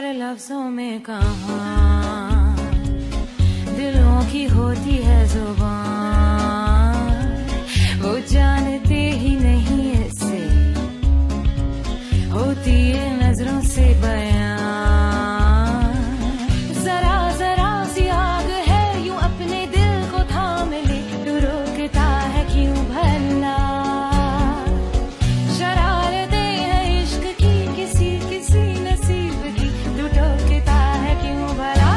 प्यार लफ्जों में कहाँ दिलों की होती है जुबान, वो जानते ही नहीं इससे होती है नजरों से बयां। जरा जरा सी आग है यूं अपने दिल को थाम ले, तू रोकता है क्यों भला? शरारतें हैं इश्क की किसी किसी नसीब की, तू टोकता है क्यों भला?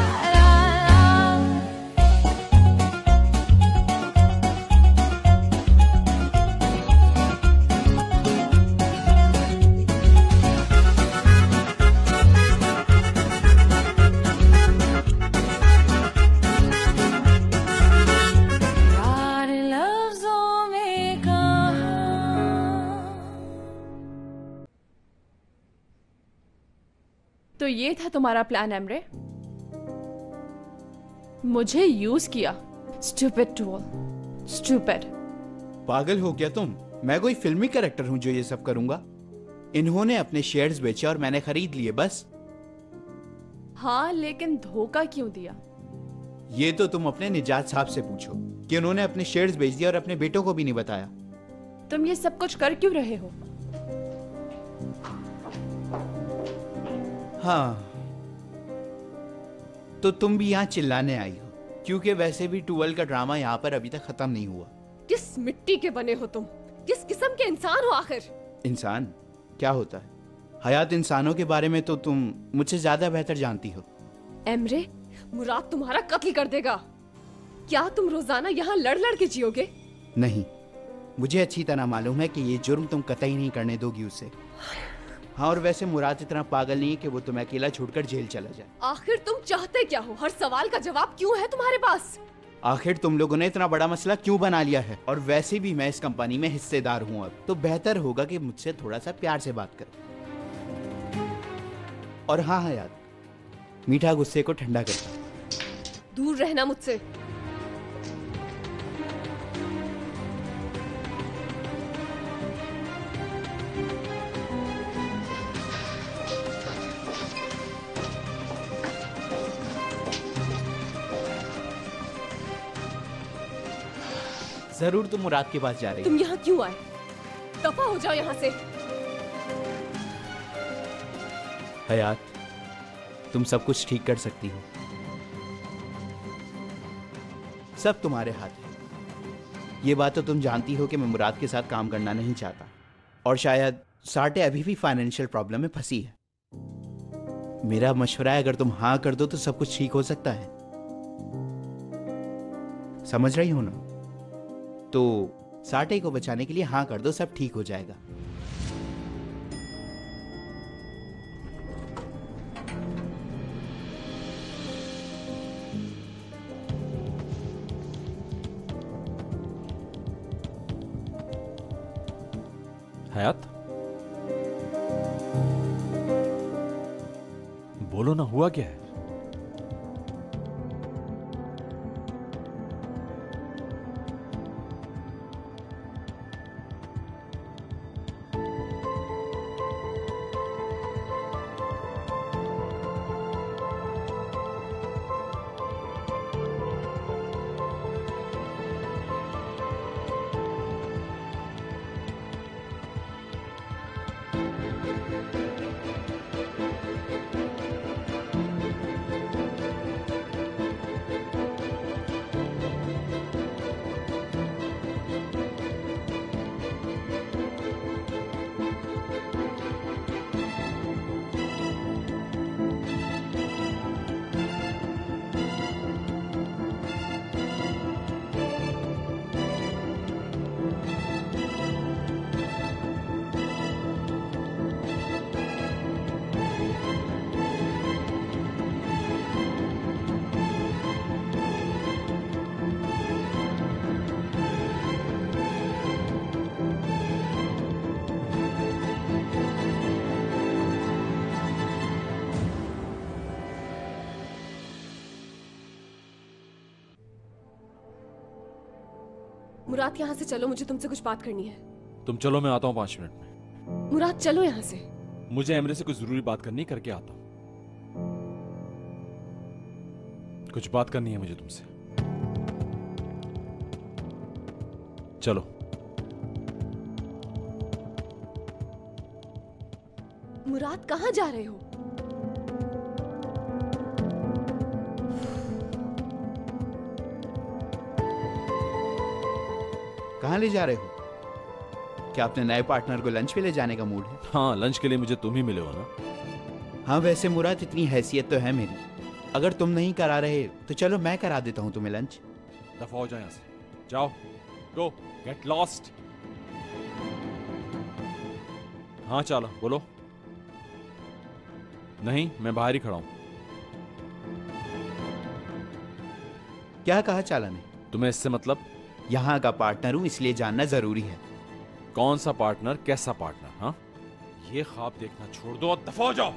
तो ये था तुम्हारा प्लान एमरे? मुझे यूज किया। Stupid tool, stupid. पागल हो क्या तुम? मैं कोई फिल्मी कैरेक्टर हूं जो ये सब करूंगा? इन्होंने अपने शेयर्स बेचे और मैंने खरीद लिए, बस। हाँ, लेकिन धोखा क्यों दिया? ये तो तुम अपने निजात साहब से पूछो कि उन्होंने अपने शेयर्स बेच दिए और अपने बेटों को भी नहीं बताया। तुम ये सब कुछ कर क्यों रहे हो? हाँ, तो तुम भी यहाँ चिल्लाने आई हो, क्योंकि वैसे भी टूवेल का ड्रामा यहाँ पर अभी तक खत्म नहीं हुआ। किस मिट्टी के बने हो तुम? किस किस्म के इंसान हो आखिर? इंसान क्या होता है? हयात, इंसानों के बारे में तो तुम मुझसे ज्यादा बेहतर जानती हो। एमरे, मुराद तुम्हारा कत्ल कर देगा। क्या तुम रोजाना यहाँ लड़ लड़ के जियोगे? नहीं, मुझे अच्छी तरह मालूम है कि ये जुर्म तुम कतई नहीं करने दोगी उसे। हाँ, और वैसे मुराद इतना पागल नहीं है कि वो तुम्हें अकेला छोड़कर जेल चला जाए। आखिर तुम चाहते क्या हो? हर सवाल का जवाब क्यों है तुम्हारे पास? आखिर तुम लोगों ने इतना बड़ा मसला क्यों बना लिया है? और वैसे भी मैं इस कंपनी में हिस्सेदार हूँ अब, तो बेहतर होगा कि मुझसे थोड़ा सा प्यार से बात करो। और हाँ हयात, मीठा गुस्से को ठंडा करता है। दूर रहना मुझसे। जरूर तुम मुराद के पास जा रही हो। तुम यहाँ क्यों आए? दफा हो जाओ यहाँ से। हयात, तुम सब कुछ ठीक कर सकती हो। सब तुम्हारे हाथ है। ये बात तो तुम जानती हो कि मैं मुराद के साथ काम करना नहीं चाहता, और शायद साटे अभी भी फाइनेंशियल प्रॉब्लम में फंसी है। मेरा मशवरा है, अगर तुम हाँ कर दो तो सब कुछ ठीक हो सकता है। समझ रही हो ना? तो साटे को बचाने के लिए हाँ कर दो, सब ठीक हो जाएगा। हयात, बोलो ना, हुआ क्या है? मुराद, यहाँ से चलो, मुझे तुमसे कुछ बात करनी है। तुम चलो, मैं आता हूँ 5 मिनट में। मुराद, चलो यहाँ से। मुझे एमरे से कुछ जरूरी बात करनी, करके आता हूँ। कुछ बात करनी है मुझे तुमसे। चलो। मुराद, कहाँ जा रहे हो? कहाँ ले जा रहे हो? क्या अपने नए पार्टनर को लंच पे ले जाने का मूड है? हाँ, लंच के लिए मुझे तुम ही मिले हो ना। हाँ, वैसे मुराद इतनी हैसियत तो है मेरी। अगर तुम नहीं करा रहे तो चलो मैं करा देता हूँ तुम्हें लंच। दफा हो जाओ यहाँ से। जाओ, गो, गेट लॉस्ट। हाँ चलो, बोलो। नहीं, मैं बाहर ही खड़ा हूं। क्या कहा चाला ने? तुम्हें इससे मतलब? यहाँ का पार्टनर हूँ इसलिए जानना जरूरी है। कौन सा पार्टनर, कैसा पार्टनर? हाँ, ये ख्वाब देखना छोड़ दो और दफा हो जाओ।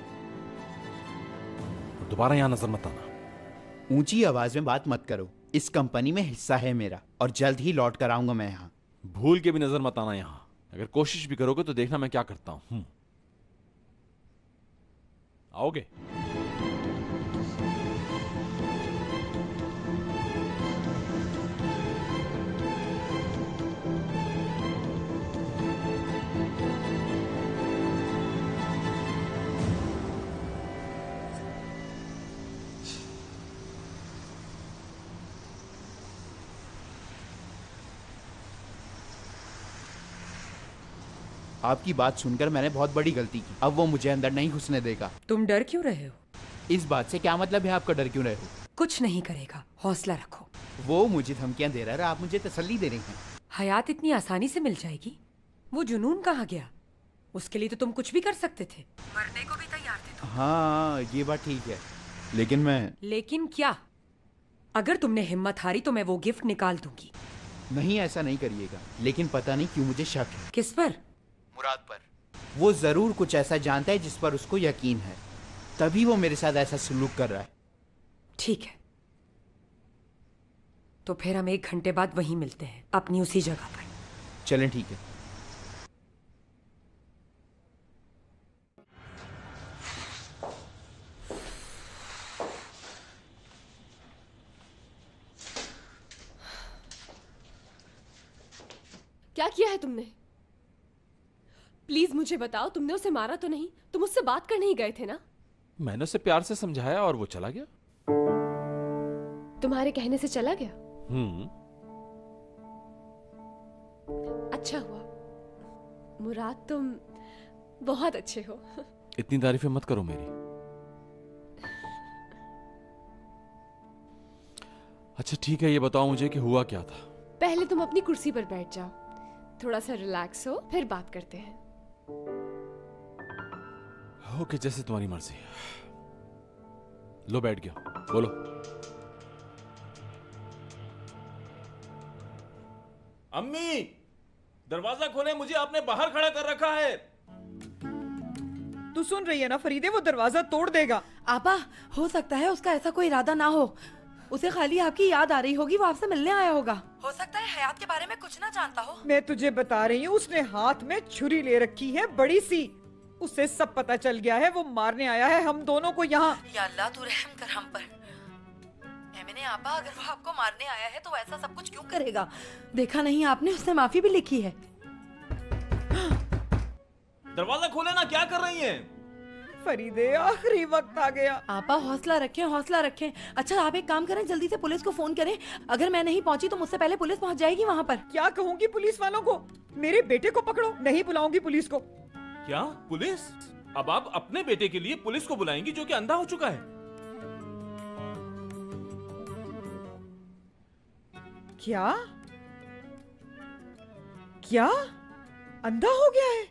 दोबारा यहां नजर मत आना। ऊंची आवाज में बात मत करो। इस कंपनी में हिस्सा है मेरा और जल्द ही लौट कर आऊंगा मैं यहाँ। भूल के भी नजर मत आना यहाँ। अगर कोशिश भी करोगे तो देखना मैं क्या करता हूं। आओगे? आपकी बात सुनकर मैंने बहुत बड़ी गलती की। अब वो मुझे अंदर नहीं घुसने देगा। तुम डर क्यों रहे हो? इस बात से क्या मतलब है आपका? डर क्यों रहे हो? कुछ नहीं करेगा, हौसला रखो। वो मुझे धमकियां दे रहा है, आप मुझे तसल्ली दे रही हैं। हयात इतनी आसानी से मिल जाएगी? वो जुनून कहाँ गया? उसके लिए तो तुम कुछ भी कर सकते थे, मरने को भी तैयार थे तुम। हाँ, ये बात ठीक है, लेकिन मैं... लेकिन क्या? अगर तुमने हिम्मत हारी तो मैं वो गिफ्ट निकाल दूंगी। नहीं, ऐसा नहीं करिएगा। लेकिन पता नहीं क्यों मुझे शक है। किस पर? मुराद पर। वो जरूर कुछ ऐसा जानता है जिस पर उसको यकीन है, तभी वो मेरे साथ ऐसा सलूक कर रहा है। ठीक है, तो फिर हम 1 घंटे बाद वहीं मिलते हैं, अपनी उसी जगह पर। चलें, ठीक है। क्या किया है तुमने? प्लीज मुझे बताओ, तुमने उसे मारा तो नहीं? तुम उससे बात करने ही गए थे ना? मैंने उसे प्यार से समझाया और वो चला गया। तुम्हारे कहने से चला गया? अच्छा हुआ। मुराद, तुम बहुत अच्छे हो। इतनी तारीफें मत करो मेरी। अच्छा ठीक है, ये बताओ मुझे कि हुआ क्या था। पहले तुम अपनी कुर्सी पर बैठ जाओ, थोड़ा सा रिलैक्स हो, फिर बात करते हैं। ओके, जैसे तुम्हारी मर्जी। लो, बैठ गया, बोलो। अम्मी, दरवाजा खोले, मुझे आपने बाहर खड़ा कर रखा है। तू सुन रही है ना फरीदे? वो दरवाजा तोड़ देगा। आपा, हो सकता है उसका ऐसा कोई इरादा ना हो। उसे खाली आपकी याद आ रही होगी, वो आपसे मिलने आया होगा। हो सकता है हयात के बारे में कुछ ना जानता हो। मैं तुझे बता रही हूँ, उसने हाथ में छुरी ले रखी है, बड़ी सी। उसे सब पता चल गया है, वो मारने आया है हम दोनों को यहाँ। या अल्लाह, तू रहम कर हम पर। मैंने आपा, अगर वो आपको मारने आया है तो ऐसा सब कुछ क्यों करेगा? देखा नहीं आपने, उसने माफी भी लिखी है। दरवाजा खोले ना, क्या कर रही हैं? फरीदे, आखिरी वक्त आ गया। आपा हौसला रखें, हौसला रखें। अच्छा आप एक काम करें, जल्दी से पुलिस को फोन करें। अगर मैं नहीं पहुंची तो मुझसे पहले पुलिस पहुंच जाएगी वहाँ पर। क्या कहूँगी पुलिस वालों को? मेरे बेटे को पकड़ो। नहीं बुलाऊंगी पुलिस को। क्या पुलिस? अब आप अपने बेटे के लिए पुलिस को बुलाएंगी जो कि अंधा हो चुका है? क्या क्या अंधा हो गया है?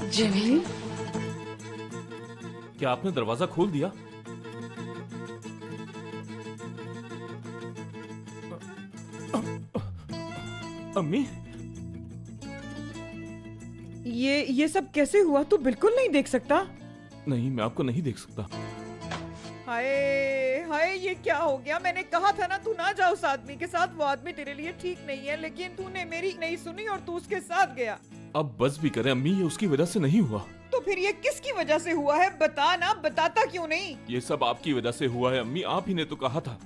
जमील, क्या आपने दरवाजा खोल दिया? अम्मी, ये सब कैसे हुआ? तू बिल्कुल नहीं देख सकता? नहीं, मैं आपको नहीं देख सकता। हाय हाय, ये क्या हो गया? मैंने कहा था ना तू ना जा उस आदमी के साथ, वो आदमी तेरे लिए ठीक नहीं है, लेकिन तूने मेरी नहीं सुनी और तू उसके साथ गया। अब बस भी करें अम्मी, ये उसकी वजह से नहीं हुआ। तो फिर ये किसकी वजह से हुआ है? बता ना, बताता क्यों नहीं? ये सब आपकी वजह से हुआ है अम्मी। आप ही ने तो कहा था,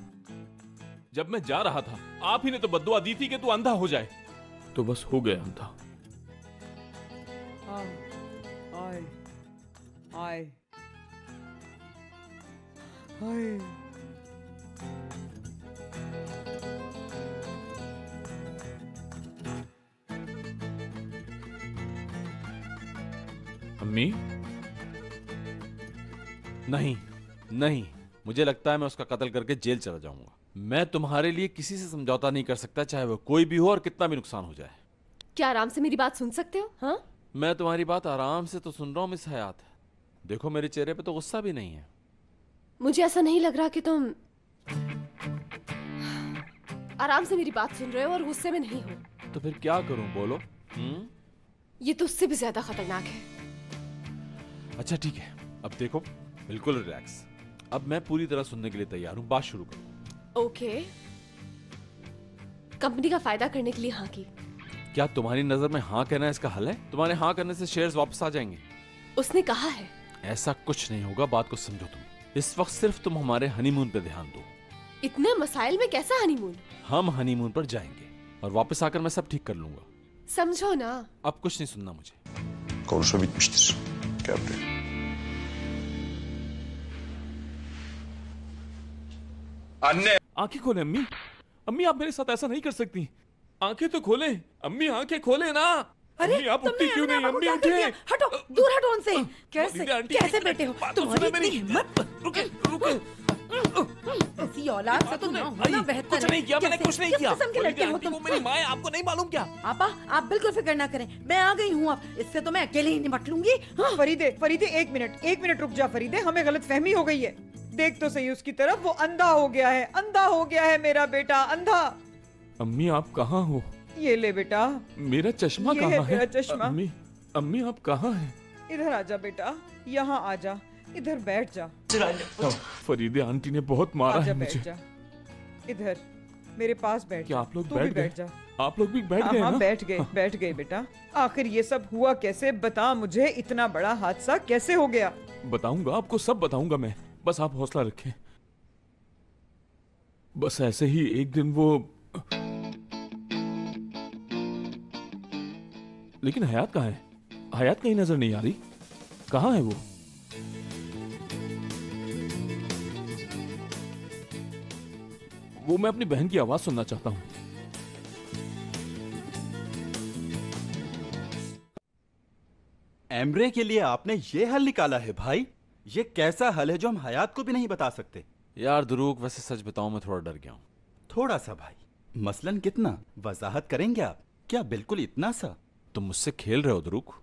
जब मैं जा रहा था आप ही ने तो बद्दुआ दी थी कि तू अंधा हो जाए, तो बस हो गया अंधा। हाय हाय हाय। अम्मी नहीं नहीं, मुझे लगता है मैं उसका कत्ल करके जेल चला जाऊंगा। मैं तुम्हारे लिए किसी से समझौता नहीं कर सकता, चाहे वो कोई भी हो और कितना भी नुकसान हो जाए। क्या आराम से मेरी बात सुन सकते हो? हाँ, मैं तुम्हारी बात आराम से तो सुन रहा हूँ मिस हयात। देखो मेरे चेहरे पे तो गुस्सा भी नहीं है। मुझे ऐसा नहीं लग रहा कि तुम आराम से मेरी बात सुन रहे हो और गुस्से में नहीं हो। तो फिर क्या करूं, बोलो? ये तो उससे भी ज्यादा खतरनाक है। अच्छा ठीक है, अब देखो बिल्कुल रिलैक्स। अब मैं पूरी तरह सुनने के लिए तैयार हूँ, बात शुरू करो। ओके, कंपनी का फायदा करने के लिए हाँ की। क्या तुम्हारी नजर में हाँ कहना इसका हल है? तुम्हारे हाँ करने से शेयर्स वापस आ जाएंगे। उसने कहा है। ऐसा कुछ नहीं होगा, बात को समझो तुम। इस वक्त सिर्फ तुम हमारे हनीमून पे ध्यान दो। इतने मसाइल में कैसा हनीमून? हम हनीमून पर जाएंगे और वापस आकर मैं सब ठीक कर लूंगा। समझो ना। अब कुछ नहीं सुनना मुझे। Konuşma bitmiştir. Gel buraya. अन्ने आंखें खोले अम्मी। अम्मी आप मेरे साथ ऐसा नहीं कर सकती। आंखें तो खोले अम्मी, आंखें खोले ना। अरे अम्मी आप उठती क्यों नहीं? अम्मी आंखें हटो, दूर हटो उनसे। कैसे कैसे बैठे हो? तुम्हारी इतनी हिम्मत? रुके रुके। ऐसी औलाद से तो ना होना बेहतर कुछ नहीं किया मैंने, कुछ नहीं किया। किस किस्म के लड़के हो तुम? मेरी माँ है, आपको नहीं मालूम क्या? आपा आप बिल्कुल फिक्र ना करें, मैं आ गई हूँ। अब इससे तो मैं अकेले ही निपट लूंगी। हाँ। फरीदे एक मिनट रुक जा फरीदे, हमें गलतफहमी हो गई है। देख तो सही उसकी तरफ, वो अंधा हो गया है मेरा बेटा, अंधा। अम्मी आप कहाँ हो? ये ले बेटा, मेरा चश्मा कहाँ है? मेरा चश्मा। अम्मी आप कहाँ हैं? इधर आजा बेटा, यहाँ आजा, इधर बैठ जा। फरीदे आंटी ने बहुत मारा आजा, है बैठ मुझे। जा, इधर मेरे पास बैठ। क्या आप लोग तू भी बैठ बैठ गए? जा। आप लोग भी बैठ गए हाँ, ना? बैठ गए बेटा। आखिर ये सब हुआ कैसे? बता मुझे, इतना बड़ा हादसा कैसे हो गया? बताऊंगा आपको, सब बताऊंगा मैं, बस आप हौसला रखें। बस ऐसे ही एक दिन वो, लेकिन हयात कहाँ है? हयात कहीं नजर नहीं आ रही। कहाँ है वो? मैं अपनी बहन की आवाज सुनना चाहता हूँ। एमरे के लिए आपने ये हल निकाला है भाई? ये कैसा हल है जो हम हयात को भी नहीं बता सकते? यार दुरूक, वैसे सच बताऊं मैं थोड़ा डर गया हूँ। थोड़ा सा भाई? मसलन कितना? वजाहत करेंगे आप? क्या बिल्कुल इतना सा? तुम मुझसे खेल रहे हो दुरूक?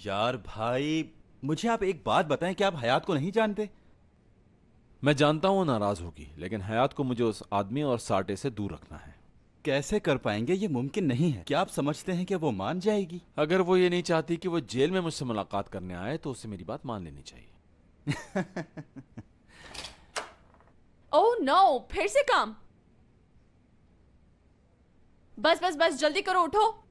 यार भाई, मुझे आप एक बात बताएं कि आप हयात को नहीं जानते? मैं जानता हूँ नाराज होगी, लेकिन हयात को मुझे उस आदमी और साटे से दूर रखना है। कैसे कर पाएंगे? ये मुमकिन नहीं है। क्या आप समझते हैं कि वो मान जाएगी? अगर वो ये नहीं चाहती कि वो जेल में मुझसे मुलाकात करने आए तो उसे मेरी बात मान लेनी चाहिए। ओह नो, फिर से काम। बस जल्दी करो, उठो।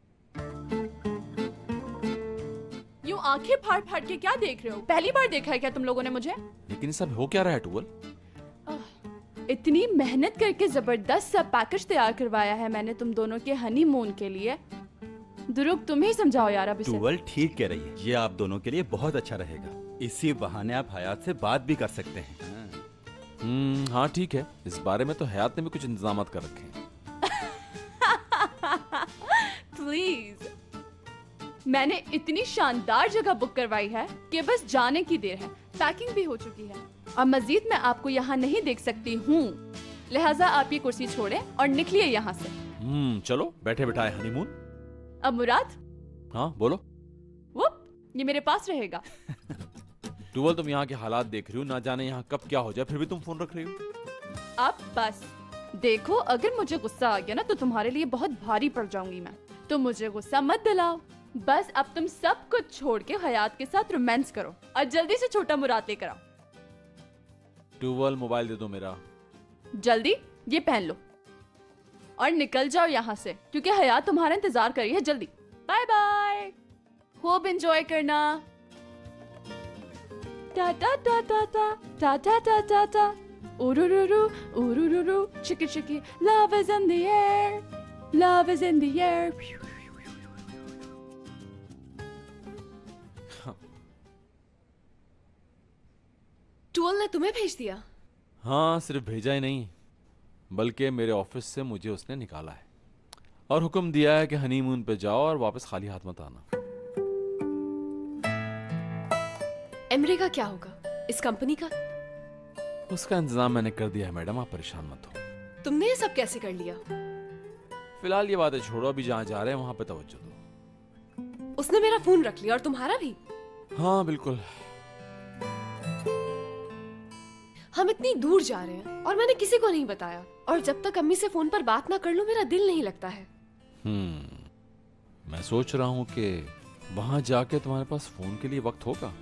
यूं आंखें फाड़ फाड़ के क्या देख रहे हो? पहली बार देखा है क्या तुम लोगों ने मुझे? लेकिन सब हो क्या रहा है टूवल? इतनी मेहनत करके जबरदस्त सा पैकेज तैयार करवाया है मैंने तुम दोनों के हनीमून के लिए। दुरुक तुम ही समझाओ यार अब इसे। टूवल ठीक कह रही है, ये आप दोनों के लिए बहुत अच्छा रहेगा। इसी बहाने आप हयात से बात भी कर सकते हैं। हाँ ठीक है, इस बारे में तो हयात ने भी कुछ इंतजाम कर रखे हैं। प्लीज, मैंने इतनी शानदार जगह बुक करवाई है कि बस जाने की देर है। पैकिंग भी हो चुकी है और मजीद मैं आपको यहाँ नहीं देख सकती हूँ, लिहाजा आप ये कुर्सी छोड़ें और निकलिए यहाँ से। चलो बैठे बिठाए हनीमून। अब मुराद। हाँ बोलो। वुप, ये मेरे पास रहेगा। टूवल तुम यहाँ के हालात देख रही हो, ना जाने यहाँ कब क्या हो जाए, फिर भी तुम फोन रख रही हो। अब बस देखो, अगर मुझे गुस्सा आ गया ना तो तुम्हारे लिए बहुत भारी पड़ जाऊंगी मैं। तो मुझे गुस्सा मत दिलाओ, बस अब तुम सब कुछ छोड़ के हयात के साथ रोमांस करो और जल्दी से छोटा मुराद लेकर आओ। ट्यूबवेल मोबाइल दे दो मेरा। जल्दी ये पहन लो और निकल जाओ यहाँ से, क्योंकि हयात तुम्हारा इंतजार कर रही है। जल्दी बाय बाय, खूब एंजॉय करना। टा टा टा टा टा टा टा टा टा टा urururu, chicky chicky, love is in the air, love is in the air. Tool ने तुम्हें भेज दिया? हाँ, सिर्फ भेजा ही नहीं बल्कि मेरे ऑफिस से मुझे उसने निकाला है और हुक्म दिया है कि हनीमून पे जाओ और वापस खाली हाथ मत आना। एमरे का क्या होगा, इस कंपनी का? उसका इंतजाम मैंने कर दिया है मैडम, आप परेशान मत हो। तुमने ये सब कैसे कर लिया? फिलहाल ये बातें छोड़ो, अभी जहाँ जा रहे हैं वहां पे तवज्जो दो। उसने मेरा फोन रख लिया और तुम्हारा भी? हाँ बिल्कुल। हम इतनी दूर जा रहे हैं और मैंने किसी को नहीं बताया, और जब तक अम्मी से फोन पर बात ना कर लूं मेरा दिल नहीं लगता है। मैं सोच रहा हूँ कि वहां जाके तुम्हारे पास फोन के लिए वक्त होगा।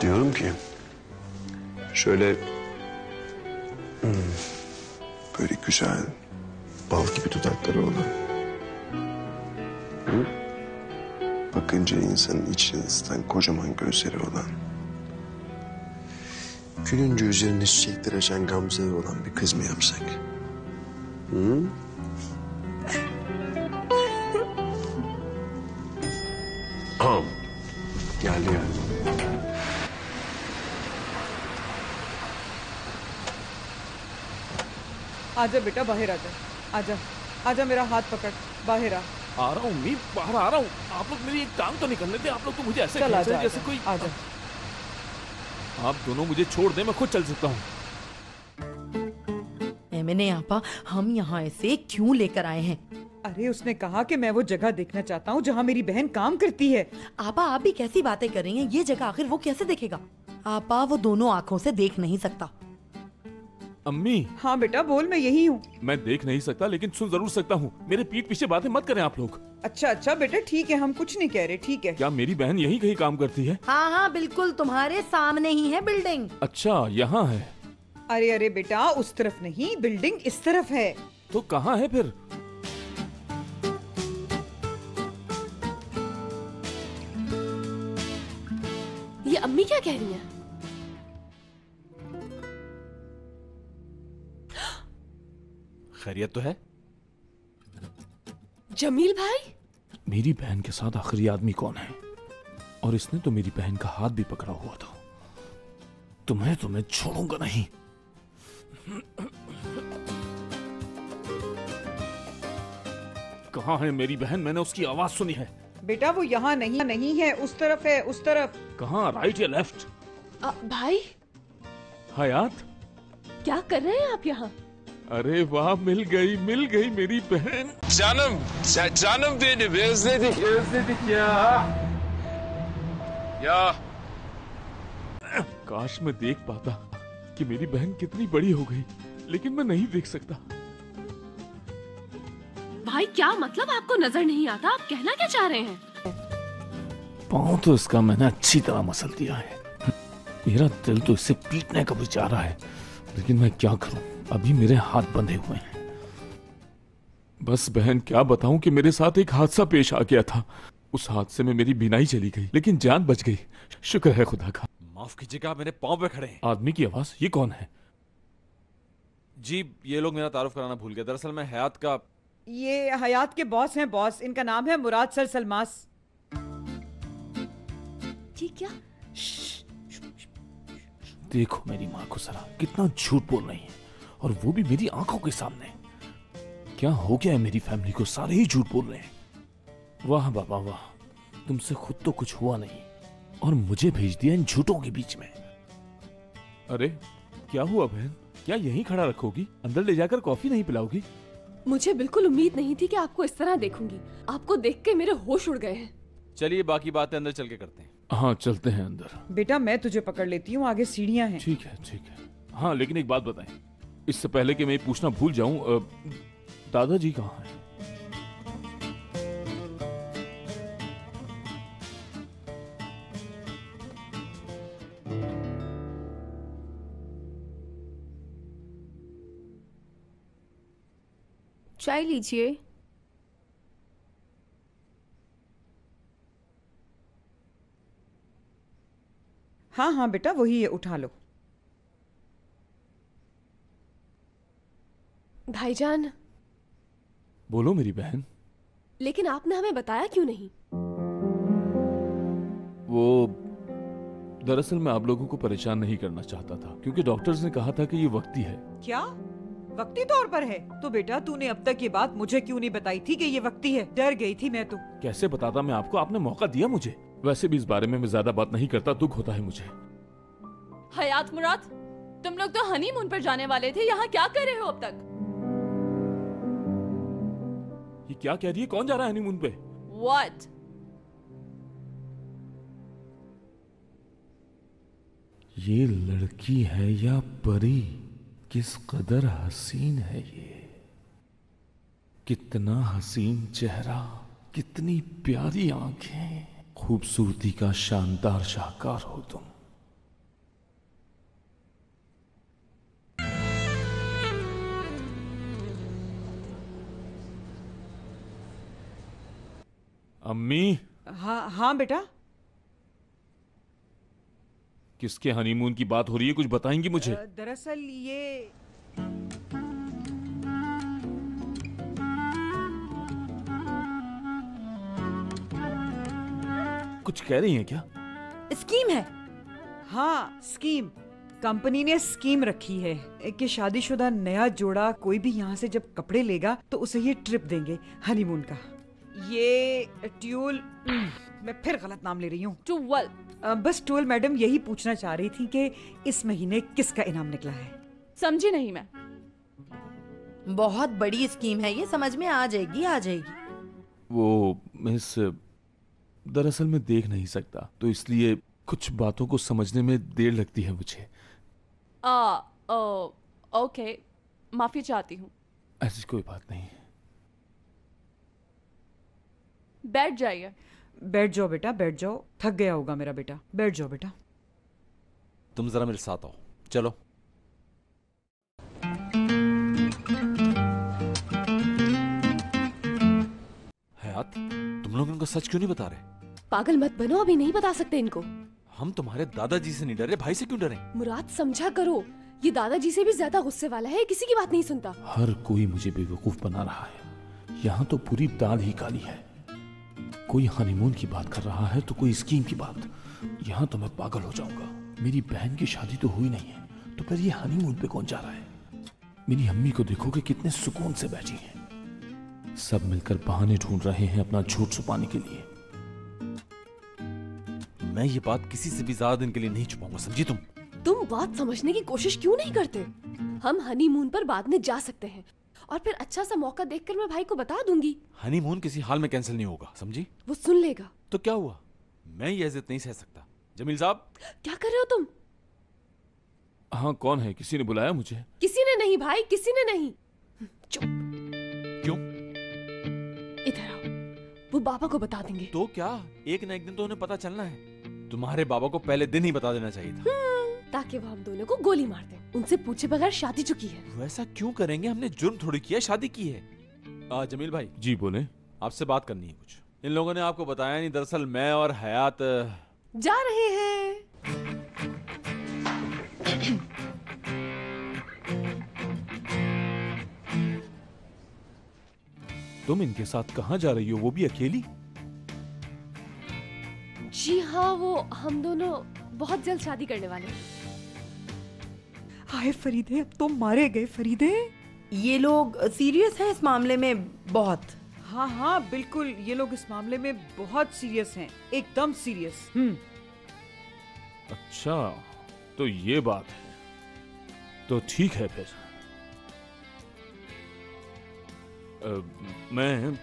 Diyorum ki şöyle böyle güzel bal gibi dudakları olan, bakınca insanın içini ısıtan kocaman gözleri olan, gülünce üzerine çiçekler açan gamzeleri olan bir kız mı yapsak? Geldi ya. आजा बेटा, बाहर आजा, आजा आजा, मेरा हाथ पकड़, बाहर आ। आ रहा हूँ मैं, बाहर आ रहा हूँ। आप लोग मेरी एक टांग तो निकलने दे, आप लोग तो मुझे ऐसे चल खींच रहे आजा, हैं जैसे कोई। आजा। आप दोनों मुझे छोड़ दें, मैं खुद चल सकता हूँ। मैंने आपा, हम यहाँ ऐसे क्यों लेकर आए हैं? अरे उसने कहा कि मैं वो जगह देखना चाहता हूँ जहाँ मेरी बहन काम करती है। आपा आप भी कैसी बातें कर रही हैं? ये जगह आखिर वो कैसे देखेगा? आपा वो दोनों आँखों से देख नहीं सकता। अम्मी। हाँ बेटा बोल, मैं यही हूँ। मैं देख नहीं सकता लेकिन सुन जरूर सकता हूँ। मेरे पीठ पीछे बातें मत करें आप लोग। अच्छा अच्छा बेटा ठीक है, हम कुछ नहीं कह रहे, ठीक है। क्या मेरी बहन यहीं कहीं काम करती है? हाँ हाँ बिल्कुल, तुम्हारे सामने ही है बिल्डिंग। अच्छा यहाँ है। अरे अरे बेटा उस तरफ नहीं, बिल्डिंग इस तरफ है। तो कहाँ है फिर? ये अम्मी क्या कह रही हैं? खैरियत तो है? जमील भाई? मेरी बहन के साथ आखिरी आदमी कौन है? और इसने तो मेरी बहन का हाथ भी पकड़ा हुआ था। तुम्हें तो मैं छोड़ूंगा नहीं। कहाँ है मेरी बहन? मैंने उसकी आवाज सुनी है। बेटा वो यहाँ नहीं है, उस तरफ है, उस तरफ। कहाँ, राइट या लेफ्ट? भाई हयात, क्या कर रहे हैं आप यहाँ? अरे वाह, मिल गई मेरी बहन। Canım benim, özledik ya। काश मैं देख पाता कि मेरी बहन कितनी बड़ी हो गई, लेकिन मैं नहीं देख सकता। भाई क्या मतलब, आपको नजर नहीं आता? आप कहना क्या चाह रहे हैं? पाँव तो इसका मैंने अच्छी तरह मसल दिया है। मेरा दिल तो इसे पीटने का भी चाह रहा है, लेकिन मैं क्या करूं, अभी मेरे हाथ बंधे हुए हैं। बस बहन क्या बताऊं कि मेरे साथ एक हादसा पेश आ गया था। उस हादसे में मेरी बीनाई चली गई, लेकिन जान बच गई। शुक्र है खुदा का। माफ कीजिएगा, मेरे पाँव पे खड़े हैं। आदमी की आवाज, ये कौन है? जी ये लोग मेरा तारुफ कराना भूल गए। दरअसल मैं हयात का। ये हयात के बॉस हैं, बॉस। इनका नाम है मुराद सर सलमास। ठीक क्या? देखो मेरी माँ को जरा, कितना झूठ बोल रही है, और वो भी मेरी आंखों के सामने। क्या हो गया है मेरी फैमिली को? सारे ही झूठ बोल रहे हैं। वाह बाबा वाह, तुमसे खुद तो कुछ हुआ नहीं और मुझे भेज दिया इन झूठों के बीच में। अरे क्या हुआ बहन? क्या यहीं खड़ा रखोगी? अंदर ले जाकर कॉफी नहीं पिलाओगी? मुझे बिल्कुल उम्मीद नहीं थी कि आपको इस तरह देखूंगी। आपको देख के मेरे होश उड़ गए हैं। चलिए बाकी बातें अंदर चल के करते हैं। हाँ चलते हैं अंदर। बेटा मैं तुझे पकड़ लेती हूँ, आगे सीढ़ियाँ हैं। ठीक है। हाँ लेकिन एक बात बताएं, इससे पहले कि मैं ये पूछना भूल जाऊं, दादाजी कहाँ हैं? चाय लीजिए। हाँ हाँ बेटा, वही है, उठा लो। भाईजान। बोलो मेरी बहन। लेकिन आपने हमें बताया क्यों नहीं? वो दरअसल मैं आप लोगों को परेशान नहीं करना चाहता था, क्योंकि डॉक्टर्स ने कहा था कि ये वक्ती है। क्या वक्ती तौर पर है? तो बेटा तूने अब तक ये बात मुझे क्यों नहीं बताई थी कि ये वक्ती है? डर गई थी मैं तो। कैसे बताता मैं आपको, आपने मौका दिया मुझे। वैसे भी इस बारे में मैं ज्यादा बात नहीं करता, दुख होता है मुझे। हयात मुराद, तुम लोग तो हनीमून पर जाने वाले थे, यहाँ क्या कर रहे हो अब तक? ये क्या कह रही है? कौन जा रहा है हनीमून पे? What? ये लड़की है या परी? किस कदर हसीन है ये। कितना हसीन चेहरा, कितनी प्यारी आंखें, खूबसूरती का शानदार शाहकार हो तुम। अम्मी। हाँ हाँ बेटा। किसके हनीमून की बात हो रही है, कुछ बताएंगी मुझे? दरअसल ये कुछ कह रही हैं क्या? स्कीम है। हाँ स्कीम, कंपनी ने स्कीम रखी है कि शादीशुदा नया जोड़ा कोई भी यहाँ से जब कपड़े लेगा तो उसे ये ट्रिप देंगे हनीमून का। ये ट्यूल, मैं फिर गलत नाम ले रही हूँ। ट्यूल। बस ट्यूल मैडम यही पूछना चाह रही थी कि इस महीने किसका इनाम निकला है। समझी नहीं मैं। बहुत बड़ी स्कीम है ये, समझ में आ जाएगी आ जाएगी। वो मिस, दरअसल मैं देख नहीं सकता, तो इसलिए कुछ बातों को समझने में देर लगती है मुझे। ओके, माफी चाहती हूँ। ऐसी कोई बात नहीं। बैठ जाइए। बैठ जाओ बेटा, बैठ जाओ। थक गया होगा मेरा बेटा, बैठ जाओ बेटा। तुम जरा मेरे साथ आओ, चलो। हयात, तुम लोग इनको सच क्यों नहीं बता रहे? पागल मत बनो, अभी नहीं बता सकते इनको। हम तुम्हारे दादाजी से नहीं डरे, भाई से क्यों डरे? मुराद समझा करो, ये दादाजी से भी ज्यादा गुस्से वाला है, किसी की बात नहीं सुनता। हर कोई मुझे बेवकूफ बना रहा है। यहाँ तो पूरी दाल ही काली है। कोई हनीमून की बात कर रहा है तो कोई स्कीम की बात। यहाँ तो मैं पागल हो जाऊंगा। मेरी बहन की शादी तो हुई नहीं है, तो फिर ये हनीमून पे कौन जा रहा है? मेरी अम्मी को देखो कि कितने सुकून से बैठी हैं। सब मिलकर बहाने ढूंढ रहे हैं अपना झूठ छुपाने के लिए। मैं ये बात किसी से भी ज्यादा दिन के लिए नहीं छुपाऊंगा, समझी तुम? तुम बात समझने की कोशिश क्यों नहीं करते? हम हनीमून पर बाद में जा सकते हैं और फिर अच्छा सा मौका देखकर मैं भाई को बता दूंगी। हनीमून किसी हाल में कैंसिल नहीं होगा, समझी? वो सुन लेगा। तो क्या हुआ? मैं ये इज्जत नहीं सह सकता। जमील साहब, क्या कर रहे हो तुम? हाँ, कौन है? किसी ने बुलाया मुझे? किसी ने नहीं भाई, किसी ने नहीं। चुप। क्यों? इधर आओ, वो बाबा को बता देंगे। तो क्या, एक न एक दिन तो उन्हें पता चलना है। तुम्हारे बाबा को पहले दिन ही बता देना चाहिए था। ताकि वो हम दोनों को गोली मार दे। उनसे पूछे बगैर शादी चुकी है। वैसा क्यों करेंगे? हमने जुर्म थोड़ी किया, शादी की है। जमील भाई। जी बोले। आपसे बात करनी है कुछ। इन लोगों ने आपको बताया नहीं, दरअसल मैं और हयात जा रहे हैं। तुम इनके साथ कहाँ जा रही हो, वो भी अकेली? जी हाँ, वो हम दोनों बहुत जल्द शादी करने वाले हैं। हाय फरीदे, अब तो मारे गए फरीदे। ये लोग सीरियस हैं इस मामले में बहुत। हाँ हाँ बिल्कुल, ये लोग इस मामले में बहुत सीरियस हैं, एकदम सीरियस। अच्छा, तो ये बात है। तो ठीक है फिर। मैं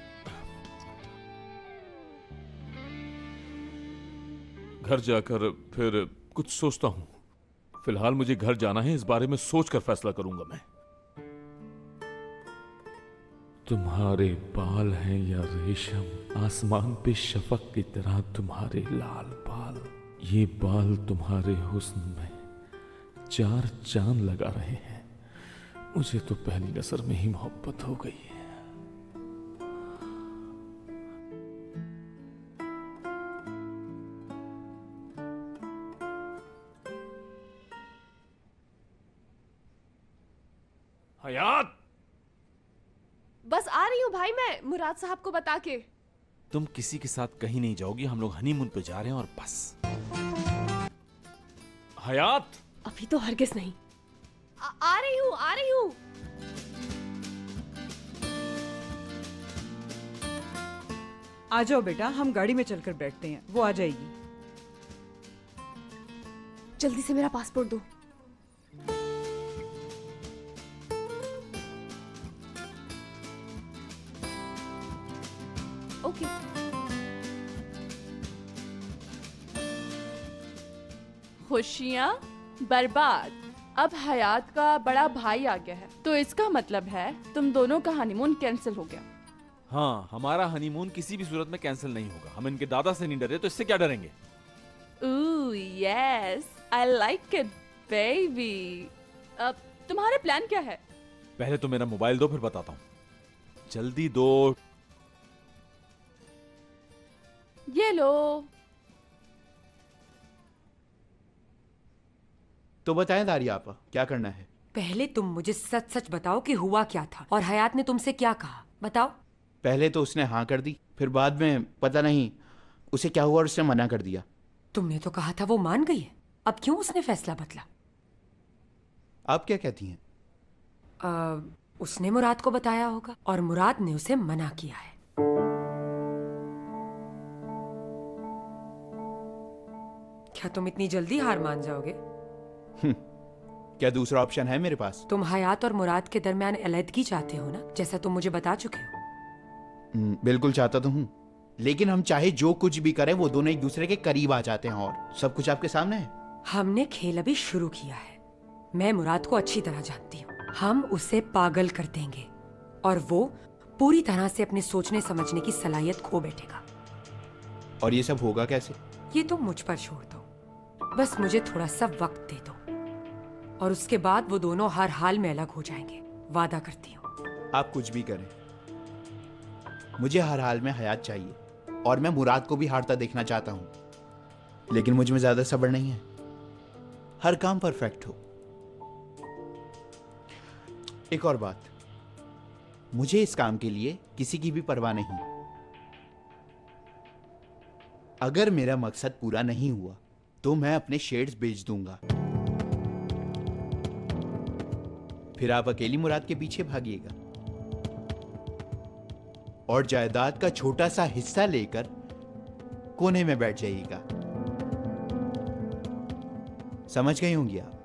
घर जाकर फिर कुछ सोचता हूँ। फिलहाल मुझे घर जाना है, इस बारे में सोचकर फैसला करूंगा मैं। तुम्हारे बाल हैं या रेशम, आसमान पे शफक की तरह तुम्हारे लाल बाल। ये बाल तुम्हारे हुस्न में 4 चांद लगा रहे हैं। मुझे तो पहली नजर में ही मोहब्बत हो गई है। हयात, बस आ रही हूँ भाई, मैं मुराद साहब को बता के। तुम किसी के साथ कहीं नहीं जाओगी, हम लोग हनीमून पे जा रहे हैं और बस। हयात, अभी तो हरगिज नहीं। आ रही हूँ, आ रही हूँ। आ जाओ बेटा, हम गाड़ी में चलकर बैठते हैं, वो आ जाएगी। जल्दी से मेरा पासपोर्ट दो। ओके। खुशियाँ बर्बाद। अब हयात का बड़ा भाई आ गया है, तो इसका मतलब है तुम दोनों का हनीमून कैंसिल हो गया। हाँ, हमारा हनीमून किसी भी सूरत में कैंसिल नहीं होगा। हम इनके दादा से नहीं डरे, तो इससे क्या डरेंगे? Ooh, yes, I like it, baby. अब तुम्हारे प्लान क्या है? पहले तो मेरा मोबाइल दो, फिर बताता हूँ। जल्दी दो। ये लो। तो बताएं दारिया आपा, क्या करना है? पहले तुम मुझे सच सच बताओ कि हुआ क्या था और हयात ने तुमसे क्या कहा, बताओ। पहले तो उसने हाँ कर दी, फिर बाद में पता नहीं उसे क्या हुआ और उसने मना कर दिया। तुमने तो कहा था वो मान गई है, अब क्यों उसने फैसला बदला? आप क्या कहती हैं? उसने मुराद को बताया होगा और मुराद ने उसे मना किया है। क्या तुम इतनी जल्दी हार मान जाओगे? क्या दूसरा ऑप्शन है मेरे पास? तुम हयात और मुराद के दरमियान अलैदगी चाहते हो ना, जैसा तुम मुझे बता चुके हो। बिल्कुल चाहता तो हूँ, लेकिन हम चाहे जो कुछ भी करें वो दोनों एक दूसरे के करीब आ जाते हैं और सब कुछ आपके सामने है। हमने खेल अभी शुरू किया है। मैं मुराद को अच्छी तरह जानती हूँ। हम उसे पागल कर देंगे और वो पूरी तरह से अपने सोचने समझने की सलाहियत खो बैठेगा। और ये सब होगा कैसे? ये तुम मुझ पर छोड़ दो, बस मुझे थोड़ा सा वक्त दे दो और उसके बाद वो दोनों हर हाल में अलग हो जाएंगे, वादा करती हूँ। आप कुछ भी करें, मुझे हर हाल में हयात चाहिए और मैं मुराद को भी हारता देखना चाहता हूँ, लेकिन मुझ में ज्यादा सब्र नहीं है। हर काम परफेक्ट हो। एक और बात, मुझे इस काम के लिए किसी की भी परवाह नहीं। अगर मेरा मकसद पूरा नहीं हुआ तो मैं अपने शेयर्स बेच दूंगा, फिर आप अकेली मुराद के पीछे भागिएगा और जायदाद का छोटा सा हिस्सा लेकर कोने में बैठ जाइएगा। समझ गई होंगी आप?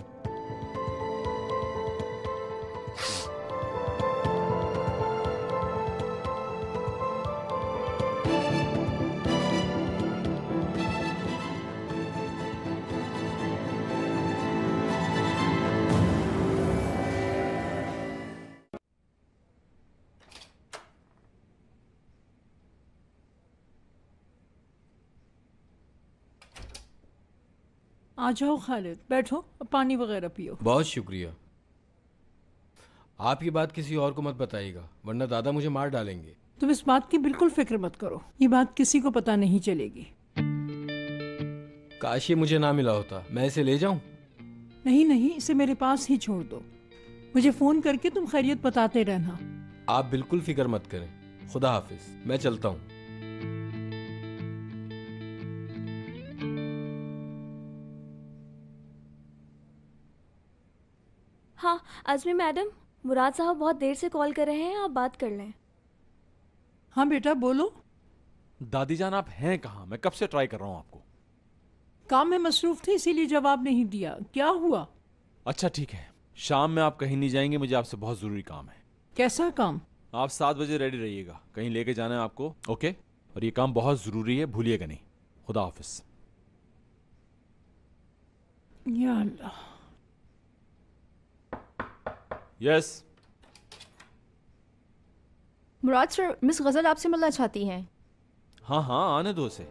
आ जाओ खालिद, बैठो, पानी वगैरह पियो। बहुत शुक्रिया। आप ये बात किसी और को मत बताइएगा, वरना दादा मुझे मार डालेंगे। तुम इस बात की बिल्कुल फिक्र मत करो, ये बात किसी को पता नहीं चलेगी। काश ये मुझे ना मिला होता। मैं इसे ले जाऊं? नहीं नहीं, इसे मेरे पास ही छोड़ दो। मुझे फोन करके तुम खैरियत बताते रहना। आप बिल्कुल फिक्र मत करें। खुदा हाफिज, मैं चलता हूँ। हाँ आजमी मैडम, मुराद साहब बहुत देर से कॉल कर रहे हैं, आप बात कर लें। हाँ बेटा बोलो। दादी जान आप हैं कहाँ? मैं कब से ट्राई कर रहा हूँ आपको। काम में मसरूफ थे इसीलिए जवाब नहीं दिया। क्या हुआ? अच्छा ठीक है, शाम में आप कहीं नहीं जाएंगे, मुझे आपसे बहुत जरूरी काम है। कैसा काम? आप 7 बजे रेडी रहिएगा, कहीं लेके जाना है आपको। ओके? और ये काम बहुत जरूरी है, भूलिएगा नहीं। खुदा हाफिज। या अल्लाह। यस। मुराद सर, मिस गजल आपसे मिलना चाहती हैं। हाँ हाँ, आने दो उसे।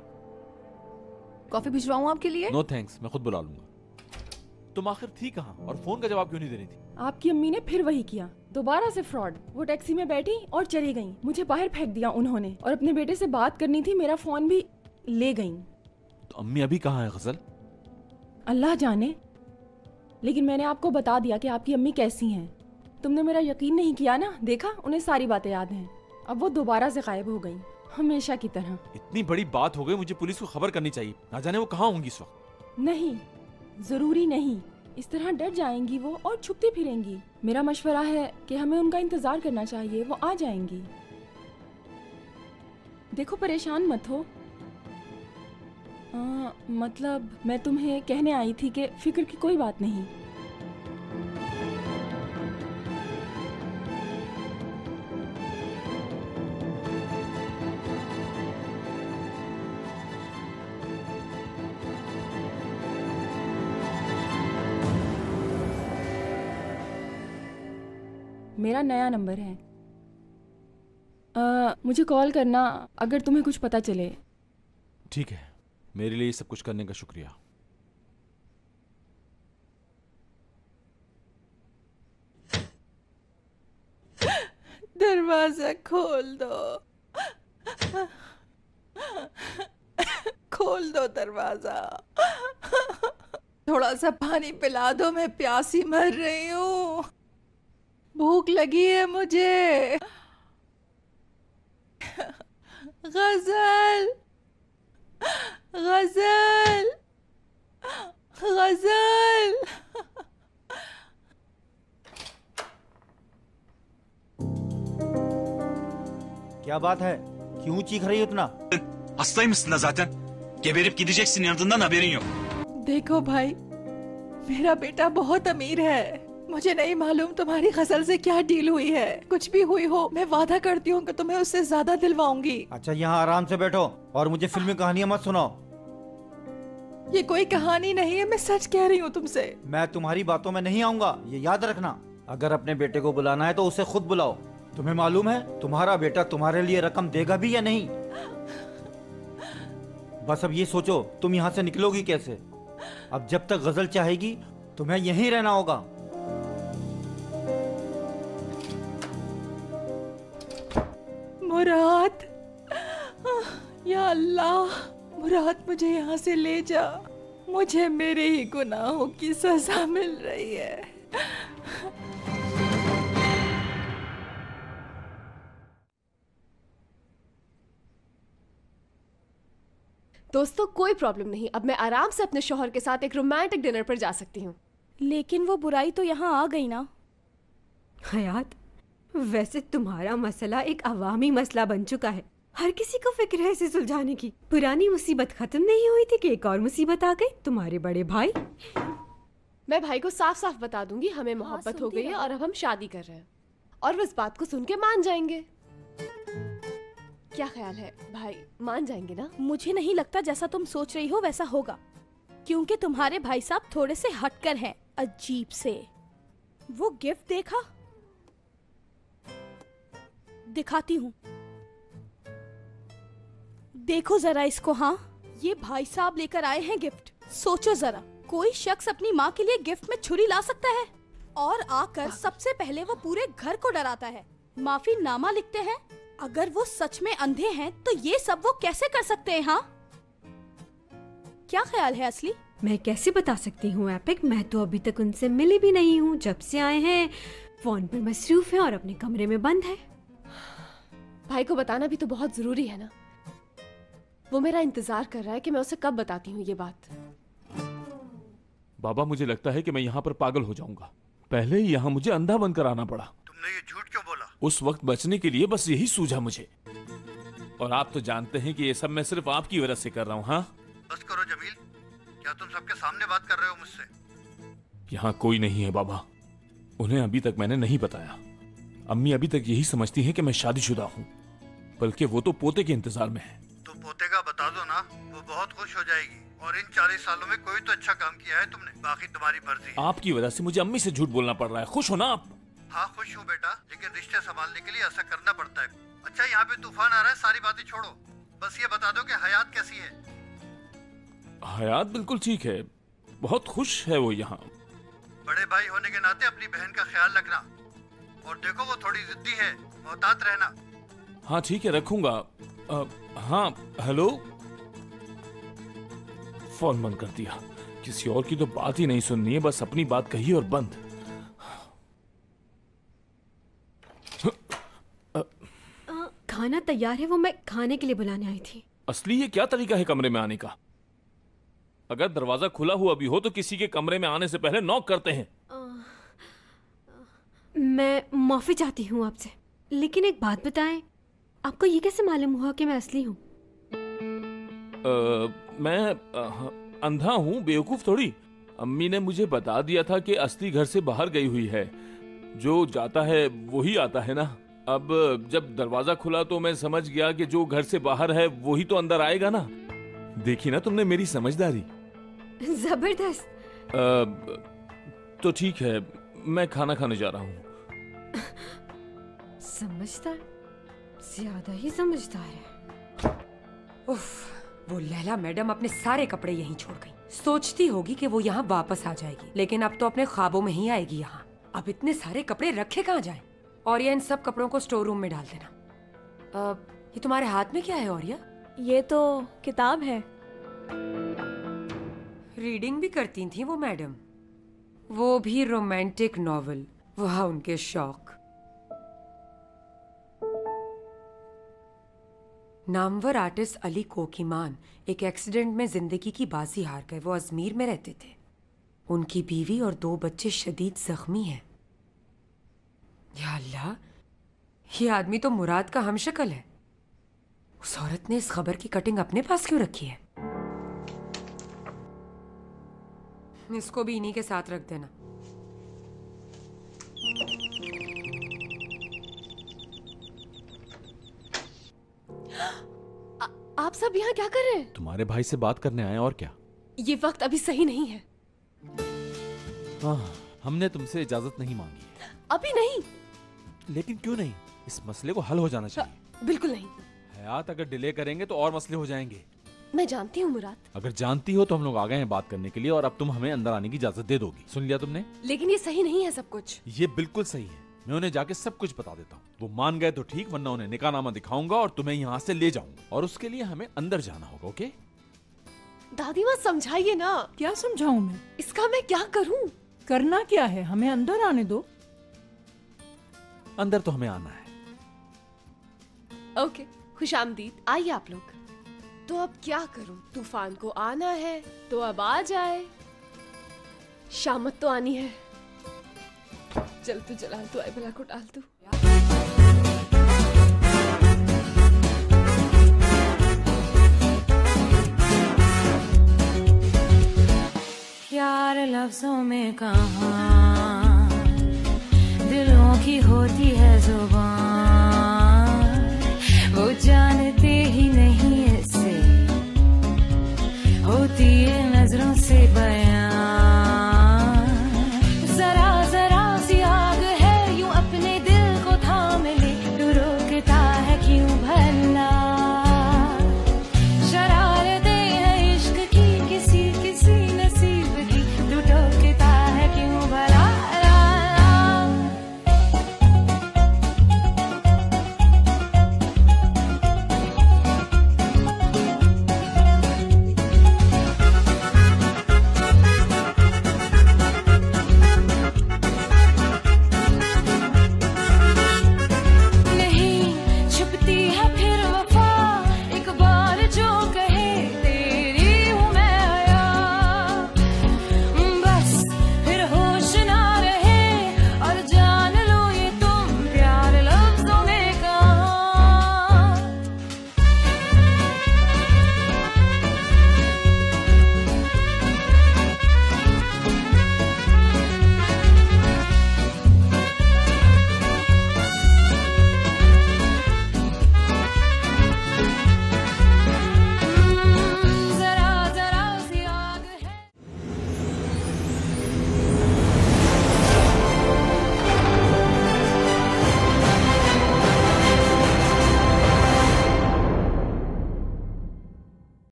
कॉफी भिजवाऊं आपके लिए? नो थैंक्स, मैं खुद बुला लूंगा। तुम आखिर थी कहाँ और फोन का जवाब क्यों नहीं दे रही थी? आपकी अम्मी ने फिर वही किया, दोबारा से फ्रॉड। वो टैक्सी में बैठी और चली गई, मुझे बाहर फेंक दिया उन्होंने, और अपने बेटे से बात करनी थी, मेरा फोन भी ले गई। तो अम्मी अभी कहाँ है गजल? अल्लाह जाने, लेकिन मैंने आपको बता दिया कि आपकी अम्मी कैसी हैं। तुमने मेरा यकीन नहीं किया ना, देखा उन्हें सारी बातें याद हैं। अब वो दोबारा से गायब हो गई, हमेशा की तरह। इतनी बड़ी बात हो गई, मुझे पुलिस को खबर करनी चाहिए। ना जाने वो कहाँ होंगी इस वक्त। नहीं, जरूरी नहीं, इस तरह डर जाएंगी वो और छुपती फिरेंगी। मेरा मशवरा है कि हमें उनका इंतजार करना चाहिए, वो आ जाएंगी। देखो परेशान मत हो। मतलब मैं तुम्हें कहने आई थी कि फिक्र की कोई बात नहीं। मेरा नया नंबर है, मुझे कॉल करना अगर तुम्हें कुछ पता चले। ठीक है, मेरे लिए सब कुछ करने का शुक्रिया। दरवाजा खोल दो, खोल दो दरवाजा। थोड़ा सा पानी पिला दो, मैं प्यासी मर रही हूँ, भूख लगी है मुझे। गजल, गजल, गजल। क्या बात है, क्यों चीख रही हो इतना? Hastayım mısın zaten? Geberip gideceksin, yanından haberin yok. देखो भाई, मेरा बेटा बहुत अमीर है। मुझे नहीं मालूम तुम्हारी गजल से क्या डील हुई है। कुछ भी हुई हो, मैं वादा करती हूँ कि तुम्हें उससे ज्यादा दिलवाऊंगी। अच्छा, यहाँ आराम से बैठो और मुझे फिल्मी कहानियाँ मत सुनाओ। ये कोई कहानी नहीं है, मैं सच कह रही हूँ तुमसे। मैं तुम्हारी बातों में नहीं आऊंगा, ये याद रखना। अगर अपने बेटे को बुलाना है तो उसे खुद बुलाओ। तुम्हें मालूम है तुम्हारा बेटा तुम्हारे लिए रकम देगा भी या नहीं? बस अब ये सोचो तुम यहाँ से निकलोगी कैसे। अब जब तक गजल चाहेगी तुम्हें यहीं रहना होगा। मुराद, या अल्लाह, मुराद मुझे यहाँ से ले जा। मुझे मेरे ही गुनाहों की सजा मिल रही है। दोस्तों कोई प्रॉब्लम नहीं, अब मैं आराम से अपने शौहर के साथ एक रोमांटिक डिनर पर जा सकती हूँ। लेकिन वो बुराई तो यहाँ आ गई ना। हयात, वैसे तुम्हारा मसला एक अवामी मसला बन चुका है। हर किसी को फिक्र है इसे सुलझाने की। पुरानी मुसीबत खत्म नहीं हुई थी कि एक और मुसीबत आ गई, तुम्हारे बड़े भाई। मैं भाई को साफ साफ बता दूंगी हमें मोहब्बत हो गई है और अब हम शादी कर रहे हैं, और वो इस बात को सुन के मान जाएंगे। क्या ख्याल है भाई, मान जाएंगे ना? मुझे नहीं लगता जैसा तुम सोच रही हो वैसा होगा, क्योंकि तुम्हारे भाई साहब थोड़े से हटकर हैं, अजीब से। वो गिफ्ट देखा? दिखाती हूँ, देखो जरा इसको। हाँ, ये भाई साहब लेकर आए हैं गिफ्ट। सोचो जरा, कोई शख्स अपनी माँ के लिए गिफ्ट में छुरी ला सकता है? और आकर सबसे पहले वो पूरे घर को डराता है, माफीनामा लिखते हैं। अगर वो सच में अंधे हैं तो ये सब वो कैसे कर सकते हैं? हाँ, क्या ख्याल है असली? मैं कैसे बता सकती हूँ एपिक, मैं तो अभी तक उनसे मिली भी नहीं हूँ। जब से आए हैं फोन पर मसरूफ है और अपने कमरे में बंद है। भाई को बताना भी तो बहुत जरूरी है ना। वो मेरा इंतजार कर रहा है कि मैं उसे कब बताती हूँ ये बात। बाबा, मुझे लगता है कि मैं यहाँ पर पागल हो जाऊंगा। पहले ही यहाँ मुझे अंधा बनकर आना पड़ा। तुमने ये झूठ क्यों बोला? उस वक्त बचने के लिए बस यही सूझा मुझे। और आप तो जानते हैं कि ये सब मैं सिर्फ आपकी वजह से कर रहा हूँ। हाँ, बस करो जमील, क्या तुम सबके सामने बात कर रहे हो मुझसे? यहाँ कोई नहीं है बाबा, उन्हें अभी तक मैंने नहीं बताया। अम्मी अभी तक यही समझती हैं कि मैं शादीशुदा हूँ, बल्कि वो तो पोते के इंतजार में है। तो पोते का बता दो ना, वो बहुत खुश हो जाएगी। और इन 40 सालों में कोई तो अच्छा काम किया है तुमने, बाकी तुम्हारी मर्जी। आपकी वजह से मुझे अम्मी से झूठ बोलना पड़ रहा है। खुश हो ना आप? हाँ खुश हूँ बेटा, लेकिन रिश्ते संभालने के लिए ऐसा करना पड़ता है। अच्छा यहाँ पे तूफान आ रहा है, सारी बातें छोड़ो, बस ये बता दो कि हयात कैसी है। हयात बिल्कुल ठीक है, बहुत खुश है वो यहाँ। बड़े भाई होने के नाते अपनी बहन का ख्याल रखना, और देखो वो थोड़ी जिद्दी है, मोहतात रहना। हाँ ठीक है, रखूंगा। हाँ हेलो, फोन बंद कर दिया। किसी और की तो बात ही नहीं सुननी है, बस अपनी बात कही और बंद। खाना तैयार है, वो मैं खाने के लिए बुलाने आई थी। असली ये क्या तरीका है कमरे में आने का? अगर दरवाजा खुला हुआ भी हो तो किसी के कमरे में आने से पहले नॉक करते हैं। मैं माफी चाहती हूँ आपसे, लेकिन एक बात बताएं, आपको ये कैसे मालूम हुआ कि मैं असली हूँ? मैं अंधा हूँ, बेवकूफ थोड़ी। अम्मी ने मुझे बता दिया था कि असली घर से बाहर गई हुई है, जो जाता है वही आता है ना। अब जब दरवाजा खुला तो मैं समझ गया कि जो घर से बाहर है वही तो अंदर आएगा ना। देखी ना तुमने मेरी समझदारी? जबरदस्त। तो ठीक है, मैं खाना खाने जा रहा हूँ। समझदार, ज्यादा ही समझदार है। उफ, वो लैला मैडम अपने सारे कपड़े यहीं छोड़ गई। सोचती होगी कि वो यहाँ वापस आ जाएगी, लेकिन अब तो अपने ख्वाबों में ही आएगी यहाँ। अब इतने सारे कपड़े रखे कहाँ जाएं? और ये इन सब कपड़ों को स्टोर रूम में डाल देना। ये तुम्हारे हाथ में क्या है औरिया? ये तो किताब है। रीडिंग भी करती थी वो मैडम, वो भी रोमांटिक नॉवेल। वाह उनके शौक। नामवर आर्टिस्ट अली कोकीमान एक एक्सीडेंट में जिंदगी की बाजी हार गए। वो अजमेर में रहते थे। उनकी बीवी और 2 बच्चे शदीद जख्मी हैं। या अल्लाह, ये आदमी तो मुराद का हमशक्ल है। उस औरत ने इस खबर की कटिंग अपने पास क्यों रखी है? इसको भी इन्हीं के साथ रख देना। आप सब यहाँ क्या कर रहे हैं? तुम्हारे भाई से बात करने आए, और क्या। ये वक्त अभी सही नहीं है। हमने तुमसे इजाजत नहीं मांगी। अभी नहीं। लेकिन क्यों नहीं? इस मसले को हल हो जाना चाहिए। बिल्कुल नहीं। हयात, अगर डिले करेंगे तो और मसले हो जाएंगे। मैं जानती हूँ मुराद। अगर जानती हो तो हम लोग आ गए हैं बात करने के लिए, और अब तुम हमें अंदर आने की इजाजत दे दोगी। सुन लिया तुमने? लेकिन ये सही नहीं है सब कुछ। ये बिल्कुल सही है। मैं उन्हें जाके सब कुछ बता देता हूँ। वो मान गए तो ठीक, वरना उन्हें निकाहनामा दिखाऊंगा और तुम्हें यहाँ से ले जाऊंगा, और उसके लिए हमें अंदर जाना होगा। ओके दादी माँ, समझाइए ना। क्या समझाऊं मैं? इसका मैं क्या करूँ? करना क्या है? हमें अंदर आने दो। अंदर तो हमें आना है। ओके, खुशामदीद, आइए आप लोग। तो अब क्या करूं? तूफान को आना है तो अब आ जाए। शामत तो आनी है। चल तू जलाल तू, भला को डाल तू। यार लफ्जों में कहाँ दिलों की होती